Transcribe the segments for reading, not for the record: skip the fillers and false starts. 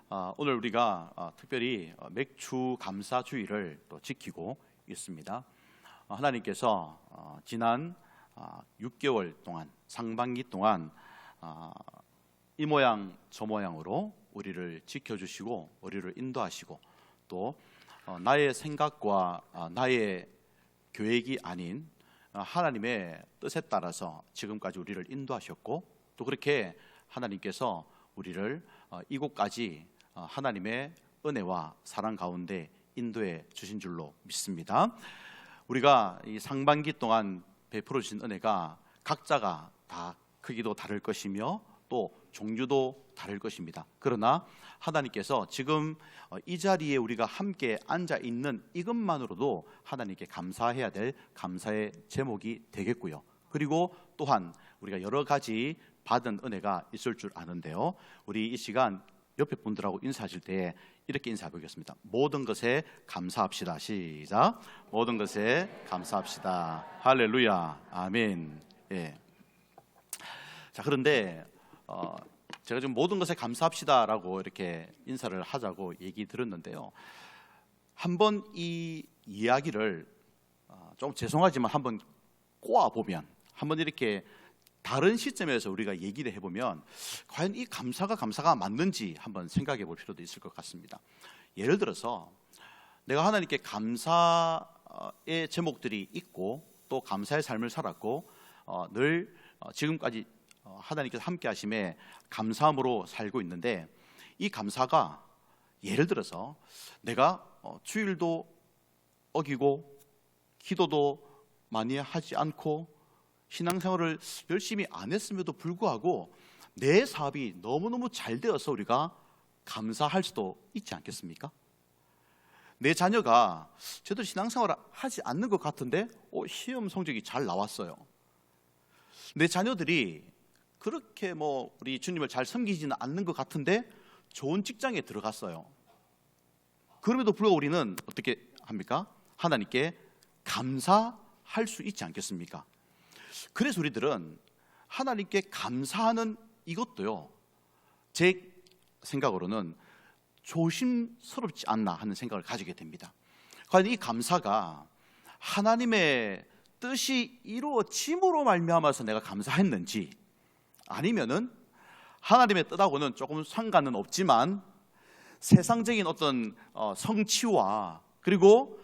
오늘 우리가 특별히 맥주 감사 주일을 또 지키고 있습니다. 하나님께서 지난 6개월 동안, 상반기 동안 이 모양 저 모양으로 우리를 지켜주시고 우리를 인도하시고 또 나의 생각과 나의 계획이 아닌 하나님의 뜻에 따라서 지금까지 우리를 인도하셨고 또 그렇게 하나님께서 우리를 이곳까지 하나님의 은혜와 사랑 가운데 인도해 주신 줄로 믿습니다. 우리가 이 상반기 동안 베풀어 주신 은혜가 각자가 다 크기도 다를 것이며 또 종류도 다를 것입니다. 그러나 하나님께서 지금 이 자리에 우리가 함께 앉아 있는 이것만으로도 하나님께 감사해야 될 감사의 제목이 되겠고요. 그리고 또한 우리가 여러 가지 받은 은혜가 있을 줄 아는데요. 우리 이 시간 옆에 분들하고 인사하실 때 이렇게 인사해 보겠습니다. 모든 것에 감사합시다. 시작. 모든 것에 감사합시다. 할렐루야. 아멘. 예. 자, 그런데 제가 지금 모든 것에 감사합시다라고 이렇게 인사를 하자고 얘기 들었는데요. 한번 이 이야기를 좀 죄송하지만 한번 꼬아보면, 한번 이렇게 다른 시점에서 우리가 얘기를 해보면 과연 이 감사가 맞는지 한번 생각해 볼 필요도 있을 것 같습니다. 예를 들어서 내가 하나님께 감사의 제목들이 있고 또 감사의 삶을 살았고 늘 지금까지 하나님께서 함께 하심에 감사함으로 살고 있는데, 이 감사가 예를 들어서 내가 주일도 어기고 기도도 많이 하지 않고 신앙생활을 열심히 안 했음에도 불구하고 내 사업이 너무너무 잘 되어서 우리가 감사할 수도 있지 않겠습니까? 내 자녀가 제대로 신앙생활을 하지 않는 것 같은데 시험 성적이 잘 나왔어요. 내 자녀들이 그렇게 우리 주님을 잘 섬기지는 않는 것 같은데 좋은 직장에 들어갔어요. 그럼에도 불구하고 우리는 어떻게 합니까? 하나님께 감사할 수 있지 않겠습니까? 그래서 우리들은 하나님께 감사하는 이것도요, 제 생각으로는 조심스럽지 않나 하는 생각을 가지게 됩니다. 과연 이 감사가 하나님의 뜻이 이루어짐으로 말미암아서 내가 감사했는지, 아니면은 하나님의 뜻하고는 조금 상관은 없지만 세상적인 어떤 성취와 그리고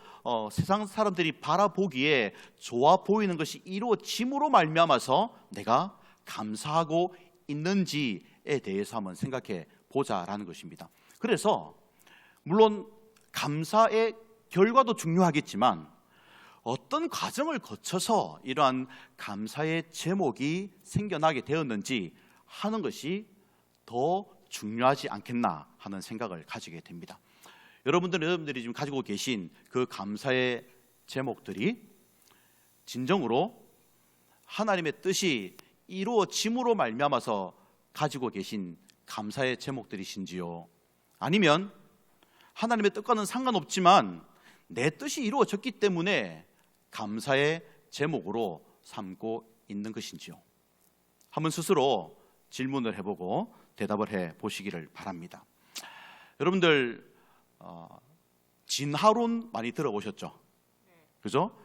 세상 사람들이 바라보기에 좋아 보이는 것이 이루어짐으로 말미암아서 내가 감사하고 있는지에 대해서 한번 생각해 보자라는 것입니다. 그래서 물론 감사의 결과도 중요하겠지만 어떤 과정을 거쳐서 이러한 감사의 제목이 생겨나게 되었는지 하는 것이 더 중요하지 않겠나 하는 생각을 가지게 됩니다. 여러분들이 지금 가지고 계신 그 감사의 제목들이 진정으로 하나님의 뜻이 이루어짐으로 말미암아서 가지고 계신 감사의 제목들이신지요? 아니면 하나님의 뜻과는 상관없지만 내 뜻이 이루어졌기 때문에 감사의 제목으로 삼고 있는 것인지요? 한번 스스로 질문을 해보고 대답을 해보시기를 바랍니다. 여러분들 진화론 많이 들어보셨죠? 그죠?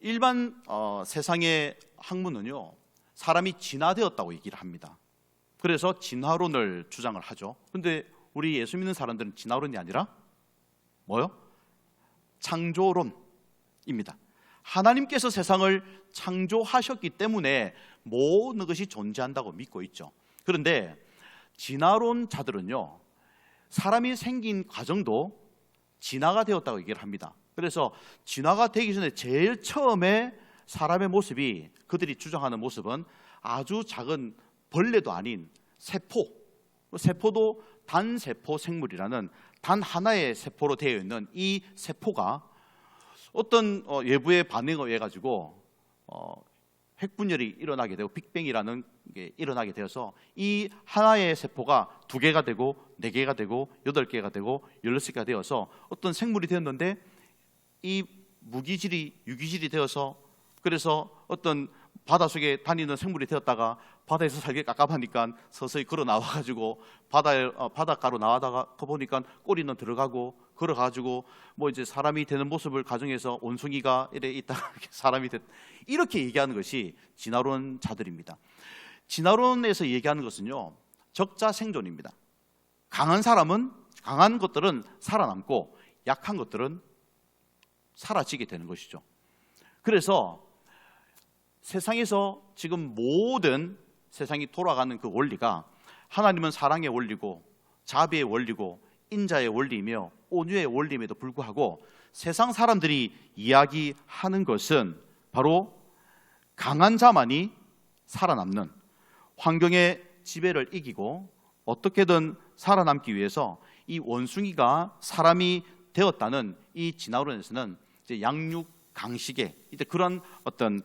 일반 세상의 학문은요, 사람이 진화되었다고 얘기를 합니다. 그래서 진화론을 주장을 하죠. 그런데 우리 예수 믿는 사람들은 진화론이 아니라 뭐요? 창조론입니다. 하나님께서 세상을 창조하셨기 때문에 모든 것이 존재한다고 믿고 있죠. 그런데 진화론자들은요, 사람이 생긴 과정도 진화가 되었다고 얘기를 합니다. 그래서 진화가 되기 전에 제일 처음에 사람의 모습이, 그들이 주장하는 모습은 아주 작은 벌레도 아닌 세포, 세포도 단세포 생물이라는 단 하나의 세포로 되어 있는 이 세포가 어떤 외부의 반응에 의해 가지고 핵분열이 일어나게 되고 빅뱅이라는 게 일어나게 되어서 이 하나의 세포가 2개가 되고 4개가 되고 8개가 되고 16개가 되어서 어떤 생물이 되었는데, 이 무기질이 유기질이 되어서 그래서 어떤 바닷속에 다니는 생물이 되었다가 바다에서 살기 깝깝하니까 서서히 걸어 나와가지고 바닷가로 나와다가 보니까 꼬리는 들어가고 걸어가지고 뭐 이제 사람이 되는 모습을 가정해서 원숭이가 이래 있다가 사람이 됐 이렇게 얘기하는 것이 진화론자들입니다. 진화론에서 얘기하는 것은요, 적자생존입니다. 강한 것들은 살아남고 약한 것들은 사라지게 되는 것이죠. 그래서 세상에서 지금 모든 세상이 돌아가는 그 원리가 하나님은 사랑의 원리고 자비의 원리고 인자의 원리이며 온유의 원리임에도 불구하고 세상 사람들이 이야기하는 것은 바로 강한 자만이 살아남는, 환경의 지배를 이기고 어떻게든 살아남기 위해서 이 원숭이가 사람이 되었다는 이 진화론에서는 이제 양육 강식의 이제 그런 어떤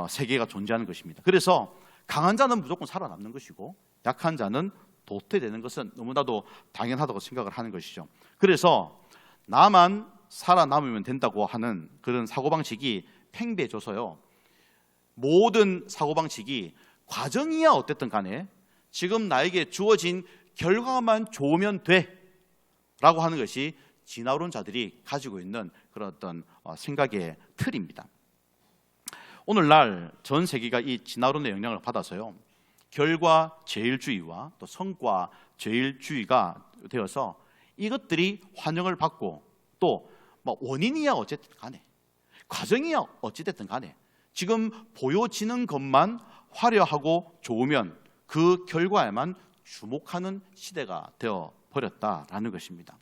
세계가 존재하는 것입니다. 그래서 강한 자는 무조건 살아남는 것이고 약한 자는 도태되는 것은 너무나도 당연하다고 생각을 하는 것이죠. 그래서 나만 살아남으면 된다고 하는 그런 사고방식이 팽배해져서요, 모든 사고방식이 과정이야 어쨌든 간에 지금 나에게 주어진 결과만 좋으면 돼 라고 하는 것이 진화론자들이 가지고 있는 그런 어떤 생각의 틀입니다. 오늘날 전 세계가 이 진화론의 영향을 받아서요, 결과 제일주의와 또 성과 제일주의가 되어서 이것들이 환영을 받고 또 뭐 원인이야 어쨌든 간에 과정이야 어찌됐든 간에 지금 보여지는 것만 화려하고 좋으면 그 결과에만 주목하는 시대가 되어 버렸다라는 것입니다.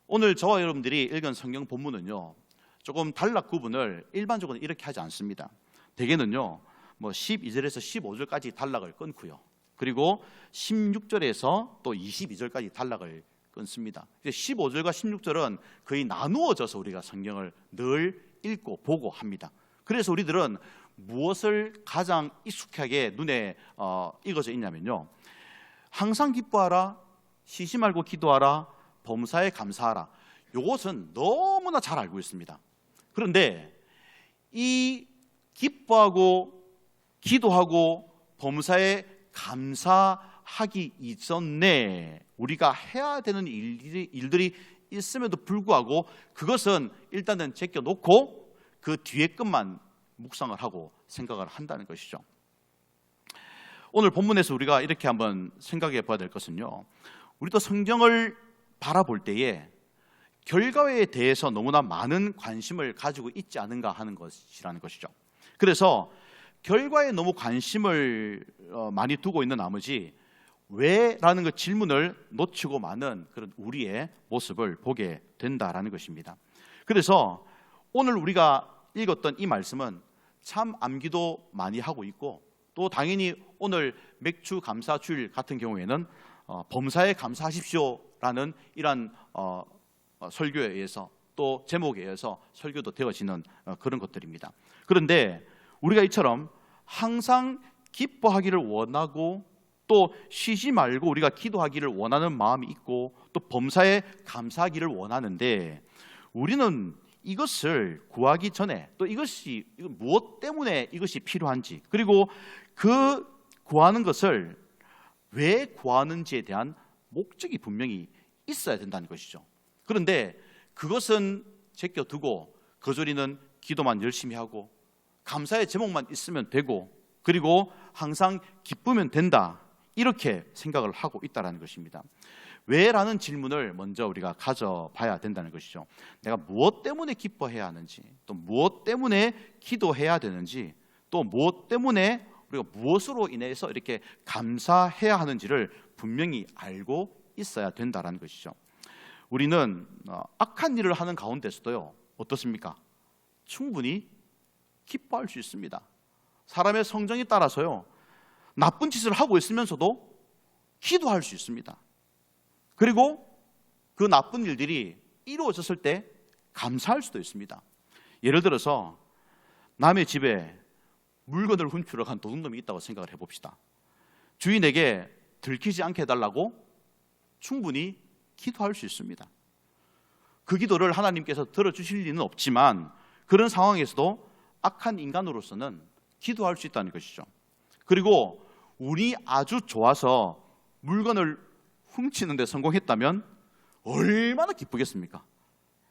오늘 저와 여러분들이 읽은 성경 본문은요, 조금 단락 구분을 일반적으로 이렇게 하지 않습니다. 대개는요, 뭐 12절에서 15절까지 단락을 끊고요, 그리고 16절에서 또 22절까지 단락을 끊습니다. 15절과 16절은 거의 나누어져서 우리가 성경을 늘 읽고 보고 합니다. 그래서 우리들은 무엇을 가장 익숙하게 눈에 익어져 있냐면요, 항상 기뻐하라, 쉬지 말고 기도하라, 범사에 감사하라. 이것은 너무나 잘 알고 있습니다. 그런데 이 기뻐하고 기도하고 범사에 감사하기 이전에 우리가 해야 되는 일들이 있음에도 불구하고 그것은 일단은 제껴놓고 그 뒤에 것만 묵상을 하고 생각을 한다는 것이죠. 오늘 본문에서 우리가 이렇게 한번 생각해 봐야 될 것은요, 우리도 성경을 바라볼 때에 결과에 대해서 너무나 많은 관심을 가지고 있지 않은가 하는 것이라는 것이죠. 그래서 결과에 너무 관심을 많이 두고 있는 나머지 왜라는 그 질문을 놓치고 마는 그런 우리의 모습을 보게 된다라는 것입니다. 그래서 오늘 우리가 읽었던 이 말씀은 참 암기도 많이 하고 있고, 또 당연히 오늘 맥주 감사 주일 같은 경우에는 범사에 감사하십시오라는 이러한 설교에 의해서 또 제목에 의해서 설교도 되어지는 그런 것들입니다. 그런데 우리가 이처럼 항상 기뻐하기를 원하고 또 쉬지 말고 우리가 기도하기를 원하는 마음이 있고 또 범사에 감사하기를 원하는데, 우리는 이것을 구하기 전에 또 이것이 무엇 때문에 이것이 필요한지, 그리고 그 구하는 것을 왜 구하는지에 대한 목적이 분명히 있어야 된다는 것이죠. 그런데 그것은 제껴두고 거저리는 기도만 열심히 하고 감사의 제목만 있으면 되고 그리고 항상 기쁘면 된다, 이렇게 생각을 하고 있다는 것입니다. 왜라는 질문을 먼저 우리가 가져봐야 된다는 것이죠. 내가 무엇 때문에 기뻐해야 하는지, 또 무엇 때문에 기도해야 되는지, 또 무엇 때문에 우리가 무엇으로 인해서 이렇게 감사해야 하는지를 분명히 알고 있어야 된다는 것이죠. 우리는 악한 일을 하는 가운데서도요, 어떻습니까? 충분히 기뻐할 수 있습니다. 사람의 성정에 따라서요, 나쁜 짓을 하고 있으면서도 기도할 수 있습니다. 그리고 그 나쁜 일들이 이루어졌을 때 감사할 수도 있습니다. 예를 들어서 남의 집에 물건을 훔치러 간 도둑놈이 있다고 생각을 해봅시다. 주인에게 들키지 않게 해달라고 충분히 기도할 수 있습니다. 그 기도를 하나님께서 들어주실 리는 없지만 그런 상황에서도 악한 인간으로서는 기도할 수 있다는 것이죠. 그리고 운이 아주 좋아서 물건을 훔치는 데 성공했다면 얼마나 기쁘겠습니까?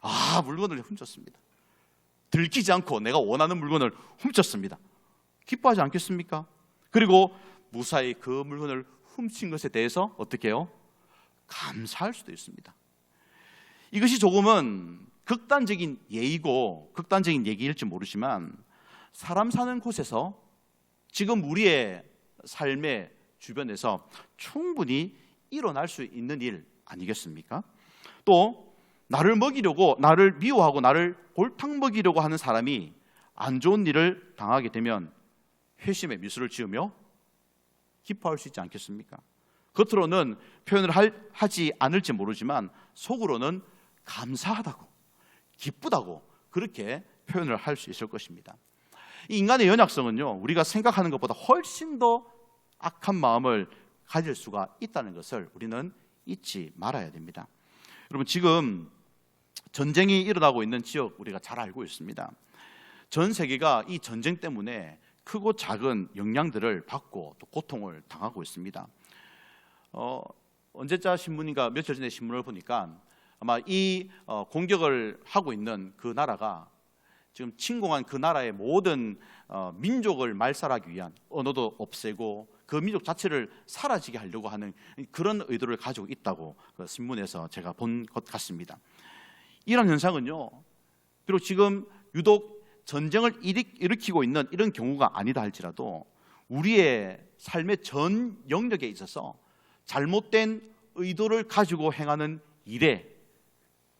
아, 물건을 훔쳤습니다. 들키지 않고 내가 원하는 물건을 훔쳤습니다. 기뻐하지 않겠습니까? 그리고 무사히 그 물건을 훔친 것에 대해서 어떻게 해요? 감사할 수도 있습니다. 이것이 조금은 극단적인 예이고 극단적인 얘기일지 모르지만 사람 사는 곳에서 지금 우리의 삶의 주변에서 충분히 일어날 수 있는 일 아니겠습니까? 또 나를 먹이려고, 나를 미워하고 나를 골탕 먹이려고 하는 사람이 안 좋은 일을 당하게 되면 회심의 미소를 지으며 기뻐할 수 있지 않겠습니까? 겉으로는 표현을 하지 않을지 모르지만 속으로는 감사하다고, 기쁘다고 그렇게 표현을 할 수 있을 것입니다. 이 인간의 연약성은요, 우리가 생각하는 것보다 훨씬 더 악한 마음을 가질 수가 있다는 것을 우리는 잊지 말아야 됩니다. 여러분, 지금 전쟁이 일어나고 있는 지역 우리가 잘 알고 있습니다. 전 세계가 이 전쟁 때문에 크고 작은 영향들을 받고 또 고통을 당하고 있습니다. 언제자 신문인가 며칠 전에 신문을 보니까 아마 이 공격을 하고 있는 그 나라가 지금 침공한 그 나라의 모든 민족을 말살하기 위한, 언어도 없애고 그 민족 자체를 사라지게 하려고 하는 그런 의도를 가지고 있다고 그 신문에서 제가 본 것 같습니다. 이런 현상은요, 비록 지금 유독 전쟁을 일으키고 있는 이런 경우가 아니다 할지라도 우리의 삶의 전 영역에 있어서 잘못된 의도를 가지고 행하는 일에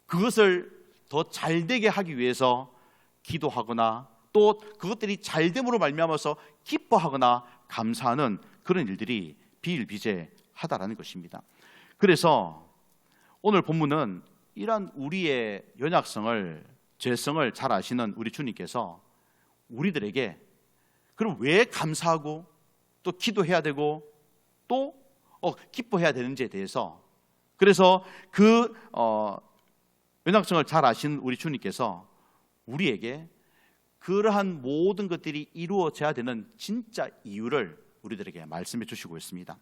그것을 더 잘되게 하기 위해서 기도하거나 또 그것들이 잘됨으로 말미암아서 기뻐하거나 감사하는 그런 일들이 비일비재하다라는 것입니다. 그래서 오늘 본문은 이러한 우리의 연약성을, 죄성을 잘 아시는 우리 주님께서 우리들에게 그럼 왜 감사하고 또 기도해야 되고 또 기뻐해야 되는지에 대해서, 그래서 그 연약성을 잘 아시는 우리 주님께서 우리에게 그러한 모든 것들이 이루어져야 되는 진짜 이유를 우리들에게 말씀해 주시고 있습니다.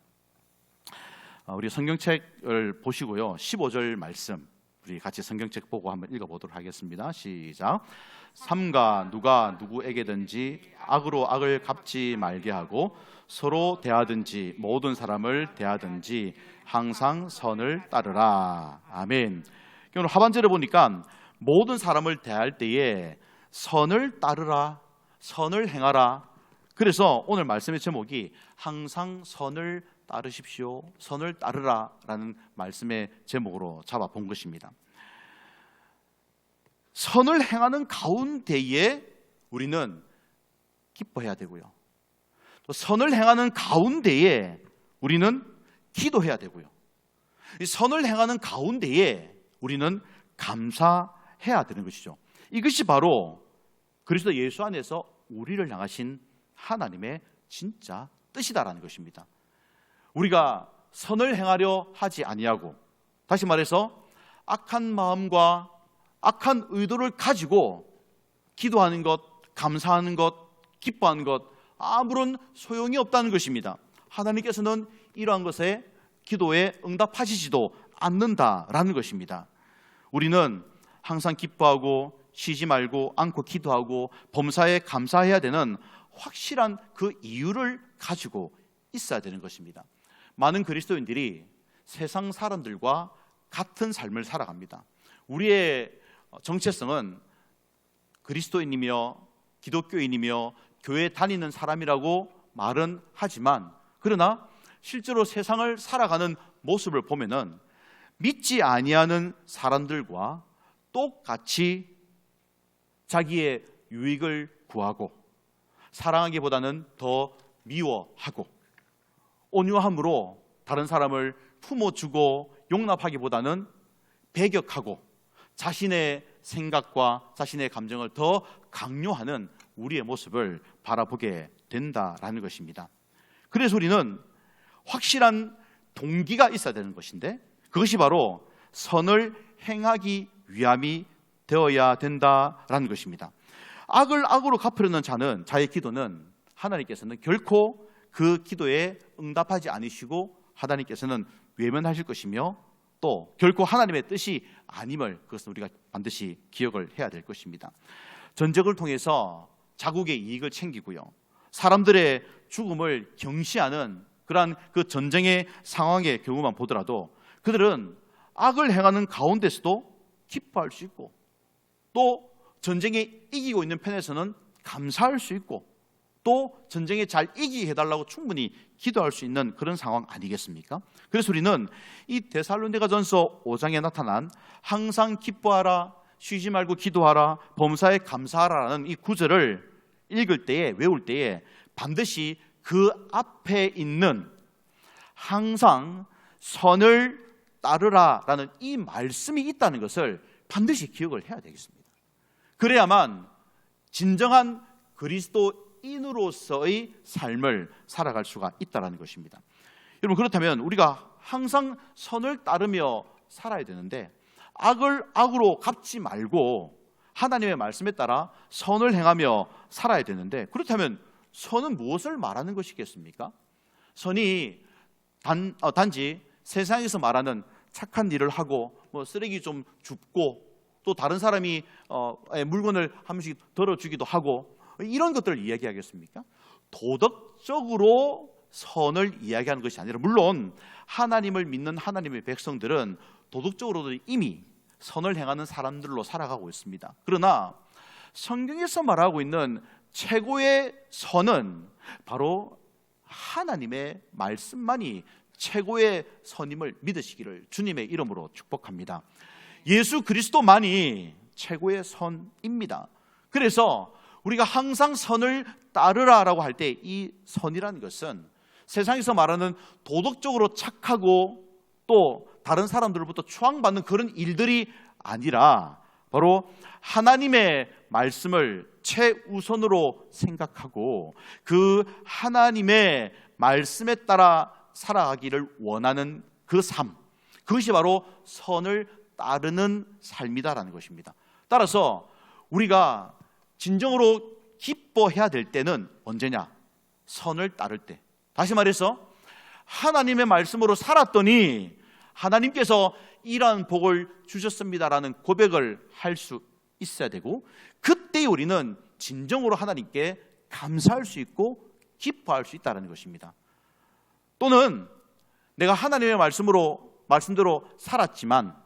우리 성경책을 보시고요, 15절 말씀 우리 같이 성경책 보고 한번 읽어보도록 하겠습니다. 시작. 삼가 누가 누구에게든지 악으로 악을 갚지 말게 하고 서로 대하든지 모든 사람을 대하든지 항상 선을 따르라. 아멘. 오늘 하반절에 보니까 모든 사람을 대할 때에 선을 따르라, 선을 행하라. 그래서 오늘 말씀의 제목이 항상 선을 따르십시오, 선을 따르라 라는 말씀의 제목으로 잡아본 것입니다. 선을 행하는 가운데에 우리는 기뻐해야 되고요, 또 선을 행하는 가운데에 우리는 기도해야 되고요, 이 선을 행하는 가운데에 우리는 감사해야 되는 것이죠. 이것이 바로 그리스도 예수 안에서 우리를 향하신 하나님의 진짜 뜻이다라는 것입니다. 우리가 선을 행하려 하지 아니하고, 다시 말해서 악한 마음과 악한 의도를 가지고 기도하는 것, 감사하는 것, 기뻐하는 것 아무런 소용이 없다는 것입니다. 하나님께서는 이러한 것에 기도에 응답하시지도 않는다라는 것입니다. 우리는 항상 기뻐하고 쉬지 말고 않고 기도하고 범사에 감사해야 되는 확실한 그 이유를 가지고 있어야 되는 것입니다. 많은 그리스도인들이 세상 사람들과 같은 삶을 살아갑니다. 우리의 정체성은 그리스도인이며 기독교인이며 교회 다니는 사람이라고 말은 하지만, 그러나 실제로 세상을 살아가는 모습을 보면은 믿지 아니하는 사람들과 똑같이 자기의 유익을 구하고 사랑하기보다는 더 미워하고 온유함으로 다른 사람을 품어주고 용납하기보다는 배격하고 자신의 생각과 자신의 감정을 더 강요하는 우리의 모습을 바라보게 된다라는 것입니다. 그래서 우리는 확실한 동기가 있어야 되는 것인데, 그것이 바로 선을 행하기 위함이 되어야 된다라는 것입니다. 악을 악으로 갚으려는 자의 기도는 하나님께서는 결코 그 기도에 응답하지 않으시고 하나님께서는 외면하실 것이며 또 결코 하나님의 뜻이 아님을 그것은 우리가 반드시 기억을 해야 될 것입니다. 전쟁을 통해서 자국의 이익을 챙기고요, 사람들의 죽음을 경시하는 그러한 그 전쟁의 상황의 경우만 보더라도 그들은 악을 행하는 가운데서도 기뻐할 수 있고 또 전쟁에 이기고 있는 편에서는 감사할 수 있고 또 전쟁에 잘 이기게 해달라고 충분히 기도할 수 있는 그런 상황 아니겠습니까? 그래서 우리는 이 데살로니가전서 5장에 나타난 항상 기뻐하라, 쉬지 말고 기도하라, 범사에 감사하라라는 이 구절을 읽을 때에, 외울 때에 반드시 그 앞에 있는 항상 선을 따르라라는 이 말씀이 있다는 것을 반드시 기억을 해야 되겠습니다. 그래야만 진정한 그리스도인으로서의 삶을 살아갈 수가 있다는 것입니다. 여러분, 그렇다면 우리가 항상 선을 따르며 살아야 되는데 악을 악으로 갚지 말고 하나님의 말씀에 따라 선을 행하며 살아야 되는데, 그렇다면 선은 무엇을 말하는 것이겠습니까? 선이 단지 세상에서 말하는 착한 일을 하고 쓰레기 좀 줍고 또 다른 사람이 물건을 한 번씩 덜어주기도 하고 이런 것들을 이야기하겠습니까? 도덕적으로 선을 이야기하는 것이 아니라, 물론 하나님을 믿는 하나님의 백성들은 도덕적으로도 이미 선을 행하는 사람들로 살아가고 있습니다. 그러나 성경에서 말하고 있는 최고의 선은 바로 하나님의 말씀만이 최고의 선임을 믿으시기를 주님의 이름으로 축복합니다. 예수 그리스도만이 최고의 선입니다. 그래서 우리가 항상 선을 따르라라고 할 때 이 선이라는 것은 세상에서 말하는 도덕적으로 착하고 또 다른 사람들로부터 추앙받는 그런 일들이 아니라 바로 하나님의 말씀을 최우선으로 생각하고 그 하나님의 말씀에 따라 살아가기를 원하는 그 삶, 그것이 바로 선을 따르는 삶이다라는 것입니다. 따라서 우리가 진정으로 기뻐해야 될 때는 언제냐? 선을 따를 때. 다시 말해서 하나님의 말씀으로 살았더니 하나님께서 이러한 복을 주셨습니다라는 고백을 할 수 있어야 되고, 그때 우리는 진정으로 하나님께 감사할 수 있고 기뻐할 수 있다는 것입니다. 또는 내가 하나님의 말씀대로 살았지만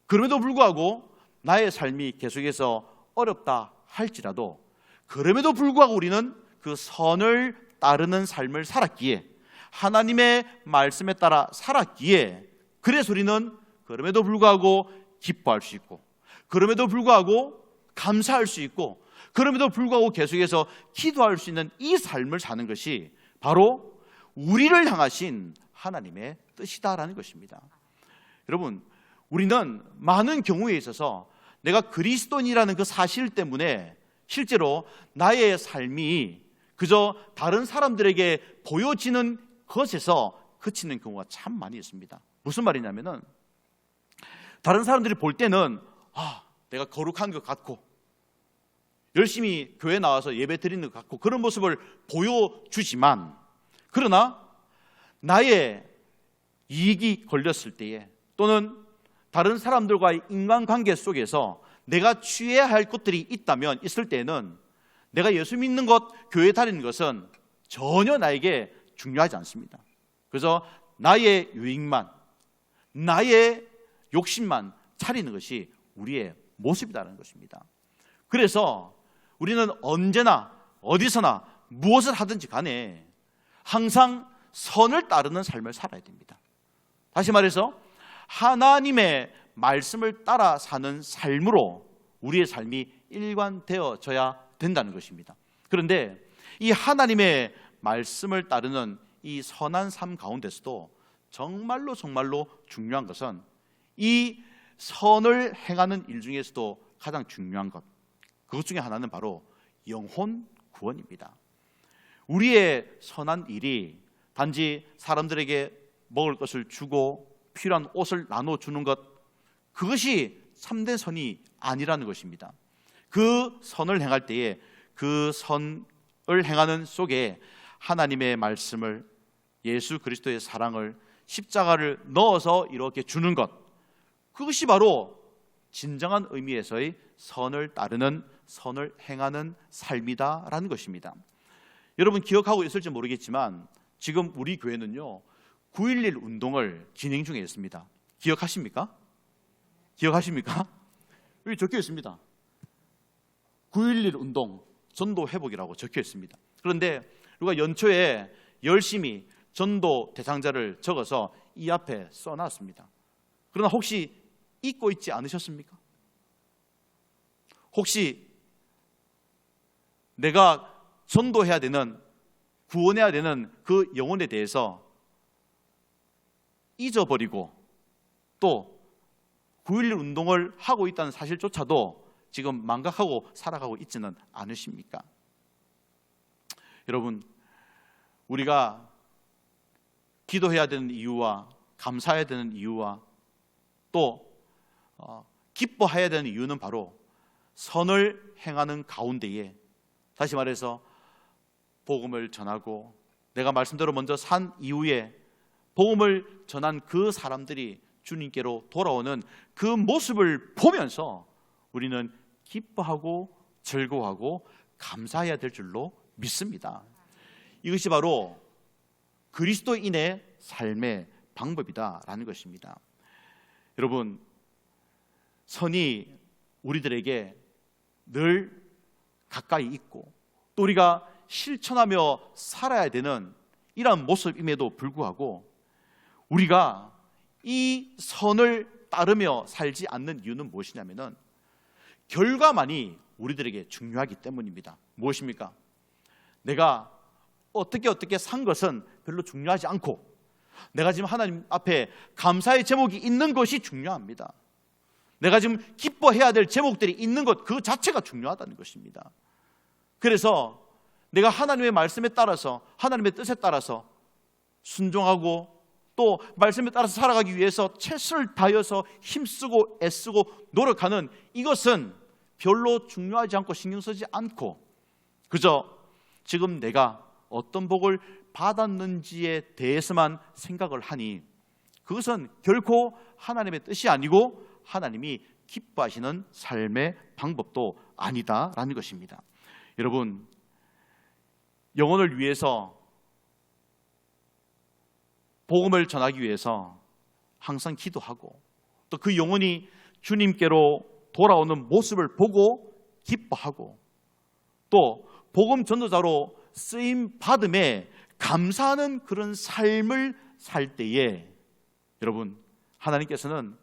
그럼에도 불구하고 나의 삶이 계속해서 어렵다 할지라도, 그럼에도 불구하고 우리는 그 선을 따르는 삶을 살았기에, 하나님의 말씀에 따라 살았기에, 그래서 우리는 그럼에도 불구하고 기뻐할 수 있고, 그럼에도 불구하고 감사할 수 있고, 그럼에도 불구하고 계속해서 기도할 수 있는 이 삶을 사는 것이 바로 우리를 향하신 하나님의 뜻이다라는 것입니다. 여러분, 우리는 많은 경우에 있어서 내가 그리스도인이라는 그 사실 때문에 실제로 나의 삶이 그저 다른 사람들에게 보여지는 것에서 그치는 경우가 참 많이 있습니다. 무슨 말이냐면은, 다른 사람들이 볼 때는 내가 거룩한 것 같고 열심히 교회 나와서 예배 드리는 것 같고 그런 모습을 보여주지만, 그러나 나의 이익이 걸렸을 때에 또는 다른 사람들과의 인간관계 속에서 내가 취해야 할 것들이 있을 때에는 내가 예수 믿는 것, 교회 다니는 것은 전혀 나에게 중요하지 않습니다. 그래서 나의 유익만, 나의 욕심만 차리는 것이 우리의 모습이라는 것입니다. 그래서 우리는 언제나 어디서나 무엇을 하든지 간에 항상 선을 따르는 삶을 살아야 됩니다. 다시 말해서 하나님의 말씀을 따라 사는 삶으로 우리의 삶이 일관되어져야 된다는 것입니다. 그런데 이 하나님의 말씀을 따르는 이 선한 삶 가운데서도 정말로 중요한 것은 이 선을 행하는 일 중에서도 가장 중요한 것, 그것 중에 하나는 바로 영혼 구원입니다. 우리의 선한 일이 단지 사람들에게 먹을 것을 주고 필요한 옷을 나눠주는 것, 그것이 참된 선이 아니라는 것입니다. 그 선을 행할 때에 그 선을 행하는 속에 하나님의 말씀을, 예수 그리스도의 사랑을, 십자가를 넣어서 이렇게 주는 것, 그것이 바로 진정한 의미에서의 선을 따르는, 선을 행하는 삶이다라는 것입니다. 여러분 기억하고 있을지 모르겠지만 지금 우리 교회는요 9.11 운동을 진행 중에 있습니다. 기억하십니까? 여기 적혀 있습니다. 9.11 운동 전도 회복이라고 적혀 있습니다. 그런데 우리가 연초에 열심히 전도 대상자를 적어서 이 앞에 써놨습니다. 그러나 혹시 잊고 있지 않으셨습니까? 혹시 내가 전도해야 되는, 구원해야 되는 그 영혼에 대해서 잊어버리고 또 9.11 운동을 하고 있다는 사실조차도 지금 망각하고 살아가고 있지는 않으십니까? 여러분, 우리가 기도해야 되는 이유와 감사해야 되는 이유와 또 기뻐해야 되는 이유는 바로 선을 행하는 가운데에, 다시 말해서 복음을 전하고 내가 말씀대로 먼저 산 이후에 복음을 전한 그 사람들이 주님께로 돌아오는 그 모습을 보면서 우리는 기뻐하고 즐거워하고 감사해야 될 줄로 믿습니다. 이것이 바로 그리스도인의 삶의 방법이다라는 것입니다. 여러분, 선이 우리들에게 늘 가까이 있고 또 우리가 실천하며 살아야 되는 이러한 모습임에도 불구하고 우리가 이 선을 따르며 살지 않는 이유는 무엇이냐면은 결과만이 우리들에게 중요하기 때문입니다. 무엇입니까? 내가 어떻게 산 것은 별로 중요하지 않고 내가 지금 하나님 앞에 감사의 제목이 있는 것이 중요합니다. 내가 지금 기뻐해야 될 제목들이 있는 것 그 자체가 중요하다는 것입니다. 그래서 내가 하나님의 말씀에 따라서, 하나님의 뜻에 따라서 순종하고 또 말씀에 따라서 살아가기 위해서 최선을 다해서 힘쓰고 애쓰고 노력하는 이것은 별로 중요하지 않고 신경 쓰지 않고 그저 지금 내가 어떤 복을 받았는지에 대해서만 생각을 하니 그것은 결코 하나님의 뜻이 아니고 하나님이 기뻐하시는 삶의 방법도 아니다라는 것입니다. 여러분, 영혼을 위해서 복음을 전하기 위해서 항상 기도하고 또 그 영혼이 주님께로 돌아오는 모습을 보고 기뻐하고 또 복음 전도자로 쓰임 받음에 감사하는 그런 삶을 살 때에 여러분, 하나님께서는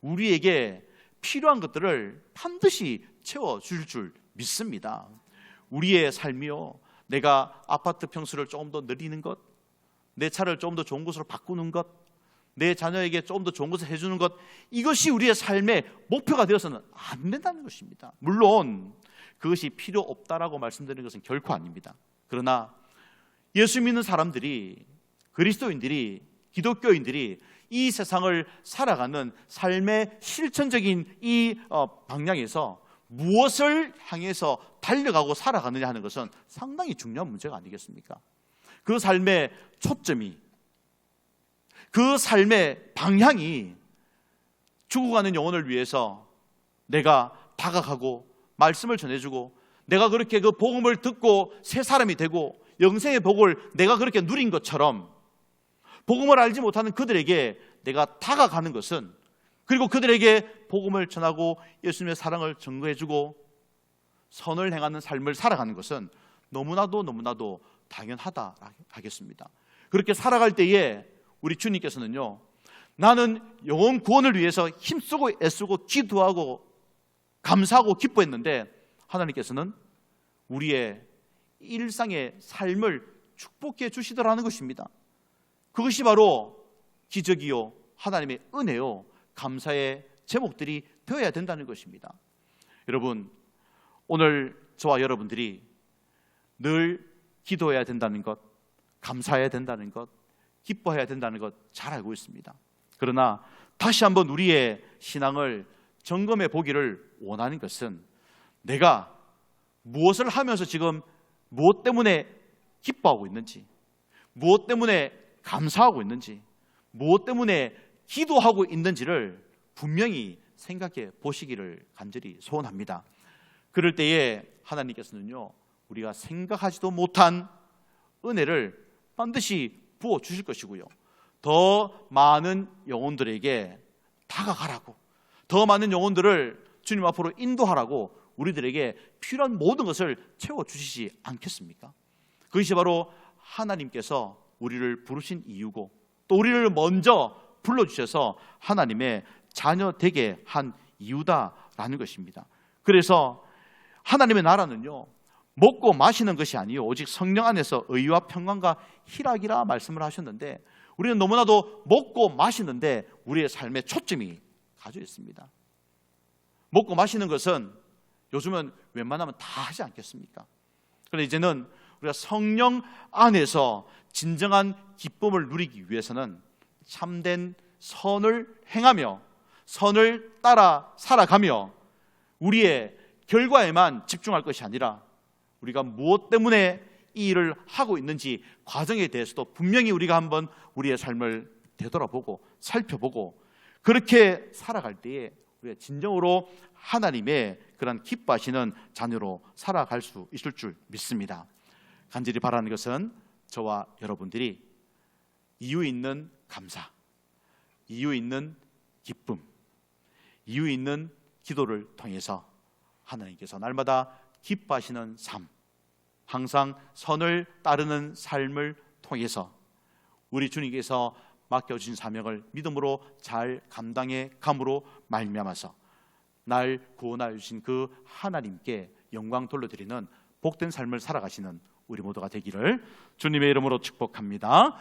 우리에게 필요한 것들을 반드시 채워줄 줄 믿습니다. 우리의 삶이요, 내가 아파트 평수를 조금 더 늘리는 것, 내 차를 조금 더 좋은 곳으로 바꾸는 것, 내 자녀에게 조금 더 좋은 것을 해주는 것, 이것이 우리의 삶의 목표가 되어서는 안 된다는 것입니다. 물론 그것이 필요 없다라고 말씀드리는 것은 결코 아닙니다. 그러나 예수 믿는 사람들이, 그리스도인들이, 기독교인들이 이 세상을 살아가는 삶의 실천적인 이 방향에서 무엇을 향해서 달려가고 살아가느냐 하는 것은 상당히 중요한 문제가 아니겠습니까? 그 삶의 초점이, 그 삶의 방향이 죽어가는 영혼을 위해서 내가 다가가고 말씀을 전해주고 내가 그렇게 그 복음을 듣고 새 사람이 되고 영생의 복을 내가 그렇게 누린 것처럼 복음을 알지 못하는 그들에게 내가 다가가는 것은, 그리고 그들에게 복음을 전하고 예수님의 사랑을 증거해주고 선을 행하는 삶을 살아가는 것은 너무나도 당연하다 하겠습니다. 그렇게 살아갈 때에 우리 주님께서는요, 나는 영혼 구원을 위해서 힘쓰고 애쓰고 기도하고 감사하고 기뻐했는데 하나님께서는 우리의 일상의 삶을 축복해 주시더라는 것입니다. 그것이 바로 기적이요, 하나님의 은혜요, 감사의 제목들이 되어야 된다는 것입니다. 여러분, 오늘 저와 여러분들이 늘 기도해야 된다는 것, 감사해야 된다는 것, 기뻐해야 된다는 것 잘 알고 있습니다. 그러나 다시 한번 우리의 신앙을 점검해 보기를 원하는 것은 내가 무엇을 하면서 지금 무엇 때문에 기뻐하고 있는지, 무엇 때문에 감사하고 있는지, 무엇 때문에 기도하고 있는지를 분명히 생각해 보시기를 간절히 소원합니다. 그럴 때에 하나님께서는요, 우리가 생각하지도 못한 은혜를 반드시 부어 주실 것이고요, 더 많은 영혼들에게 다가가라고, 더 많은 영혼들을 주님 앞으로 인도하라고 우리들에게 필요한 모든 것을 채워주시지 않겠습니까? 그것이 바로 하나님께서 우리를 부르신 이유고, 또 우리를 먼저 불러주셔서 하나님의 자녀 되게 한 이유다라는 것입니다. 그래서 하나님의 나라는요, 먹고 마시는 것이 아니요 오직 성령 안에서 의와 평강과 희락이라 말씀을 하셨는데, 우리는 너무나도 먹고 마시는데 우리의 삶의 초점이 가져 있습니다. 먹고 마시는 것은 요즘은 웬만하면 다 하지 않겠습니까? 그런데 이제는 우리가 성령 안에서 진정한 기쁨을 누리기 위해서는 참된 선을 행하며 선을 따라 살아가며 우리의 결과에만 집중할 것이 아니라 우리가 무엇 때문에 이 일을 하고 있는지 과정에 대해서도 분명히 우리가 한번 우리의 삶을 되돌아보고 살펴보고, 그렇게 살아갈 때에 우리가 진정으로 하나님의 그런 기뻐하시는 자녀로 살아갈 수 있을 줄 믿습니다. 간절히 바라는 것은 저와 여러분들이 이유 있는 감사, 이유 있는 기쁨, 이유 있는 기도를 통해서 하나님께서 날마다 기뻐하시는 삶, 항상 선을 따르는 삶을 통해서 우리 주님께서 맡겨주신 사명을 믿음으로 잘 감당해 감으로 말미암아서 날 구원하여 주신 그 하나님께 영광 돌려드리는 복된 삶을 살아가시는 우리 모두가 되기를 주님의 이름으로 축복합니다.